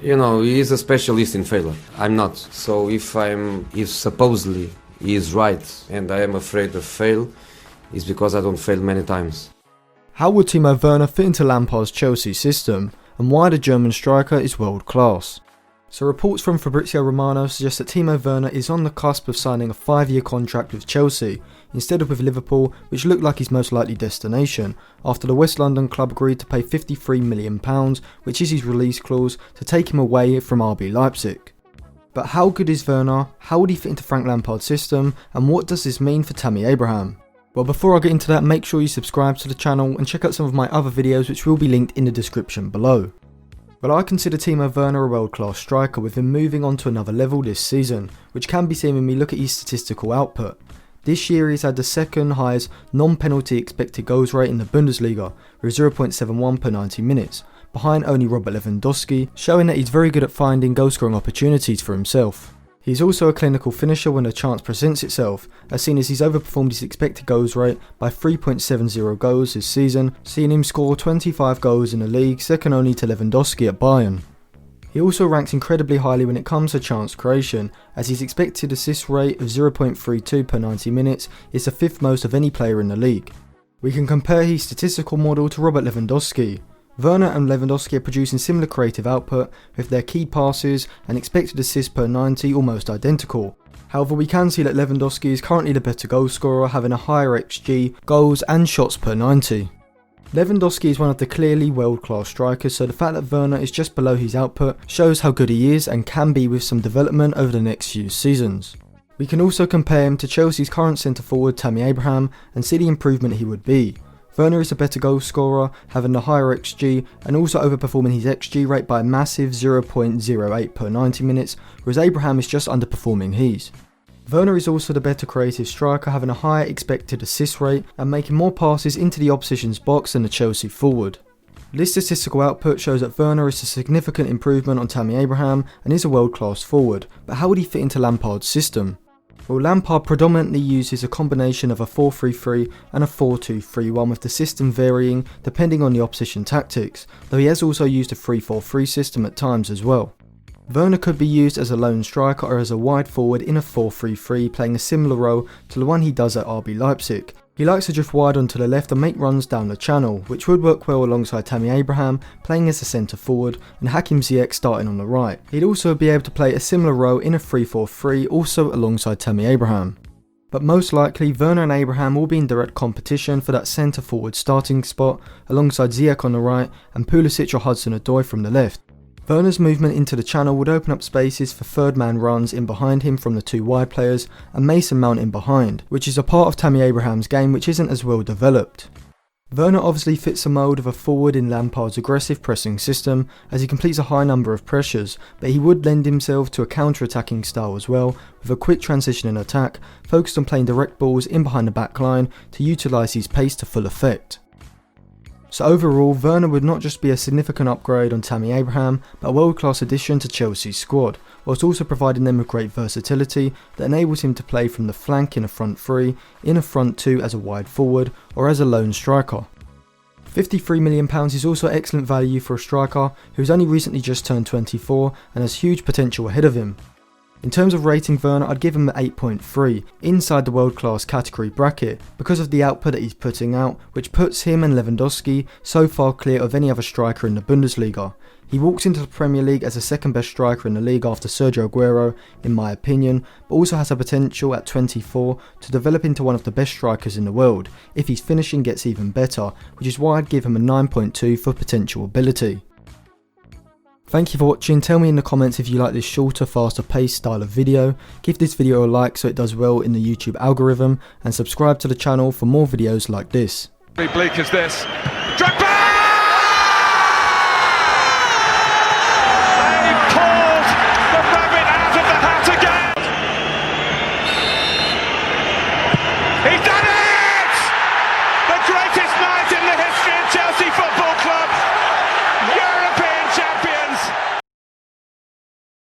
You know, he is a specialist in failure. I'm not. So if supposedly he is right and I am afraid of fail, it's because I don't fail many times. How would Timo Werner fit into Lampard's Chelsea system, and why the German striker is world class? So reports from Fabrizio Romano suggest that Timo Werner is on the cusp of signing a 5-year contract with Chelsea, instead of with Liverpool, which looked like his most likely destination, after the West London club agreed to pay £53 million, which is his release clause, to take him away from RB Leipzig. But how good is Werner, how would he fit into Frank Lampard's system, and what does this mean for Tammy Abraham? Well, before I get into that, make sure you subscribe to the channel and check out some of my other videos which will be linked in the description below. Well, I consider Timo Werner a world-class striker, with him moving on to another level this season, which can be seen when we look at his statistical output. This year he's had the second highest non-penalty expected goals rate in the Bundesliga, with 0.71 per 90 minutes, behind only Robert Lewandowski, showing that he's very good at finding goal-scoring opportunities for himself. He's also a clinical finisher when a chance presents itself, as seen as he's overperformed his expected goals rate by 3.70 goals this season, seeing him score 25 goals in the league, second only to Lewandowski at Bayern. He also ranks incredibly highly when it comes to chance creation, as his expected assist rate of 0.32 per 90 minutes is the 5th most of any player in the league. We can compare his statistical model to Robert Lewandowski. Werner and Lewandowski are producing similar creative output, with their key passes and expected assists per 90 almost identical. However, we can see that Lewandowski is currently the better goal scorer, having a higher XG, goals and shots per 90. Lewandowski is one of the clearly world-class strikers, so the fact that Werner is just below his output shows how good he is and can be with some development over the next few seasons. We can also compare him to Chelsea's current centre-forward Tammy Abraham and see the improvement he would be. Werner is a better goal scorer, having the higher XG and also overperforming his XG rate by a massive 0.08 per 90 minutes, whereas Abraham is just underperforming his. Werner is also the better creative striker, having a higher expected assist rate and making more passes into the opposition's box than the Chelsea forward. This statistical output shows that Werner is a significant improvement on Tammy Abraham and is a world-class forward, but how would he fit into Lampard's system? Well, Lampard predominantly uses a combination of a 4-3-3 and a 4-2-3-1, with the system varying depending on the opposition tactics, though he has also used a 3-4-3 system at times as well. Werner could be used as a lone striker or as a wide forward in a 4-3-3, playing a similar role to the one he does at RB Leipzig. He likes to drift wide onto the left and make runs down the channel, which would work well alongside Tammy Abraham playing as a centre forward and Hakim Ziyech starting on the right. He'd also be able to play a similar role in a 3-4-3, also alongside Tammy Abraham. But most likely Werner and Abraham will be in direct competition for that centre forward starting spot, alongside Ziyech on the right and Pulisic or Hudson-Odoi from the left. Werner's movement into the channel would open up spaces for third man runs in behind him from the two wide players and Mason Mount in behind, which is a part of Tammy Abraham's game which isn't as well developed. Werner obviously fits the mould of a forward in Lampard's aggressive pressing system, as he completes a high number of pressures, but he would lend himself to a counter-attacking style as well, with a quick transition in attack, focused on playing direct balls in behind the back line to utilise his pace to full effect. So overall, Werner would not just be a significant upgrade on Tammy Abraham, but a world-class addition to Chelsea's squad, whilst also providing them with great versatility that enables him to play from the flank in a front three, in a front two as a wide forward, or as a lone striker. £53 million is also excellent value for a striker who's only recently just turned 24 and has huge potential ahead of him. In terms of rating Werner, I'd give him an 8.3, inside the world-class category bracket, because of the output that he's putting out, which puts him and Lewandowski so far clear of any other striker in the Bundesliga. He walks into the Premier League as the second best striker in the league after Sergio Aguero, in my opinion, but also has the potential at 24 to develop into one of the best strikers in the world, if his finishing gets even better, which is why I'd give him a 9.2 for potential ability. Thank you for watching. Tell me in the comments if you like this shorter, faster paced style of video. Give this video a like so it does well in the YouTube algorithm, and subscribe to the channel for more videos like this. Very bleak as this.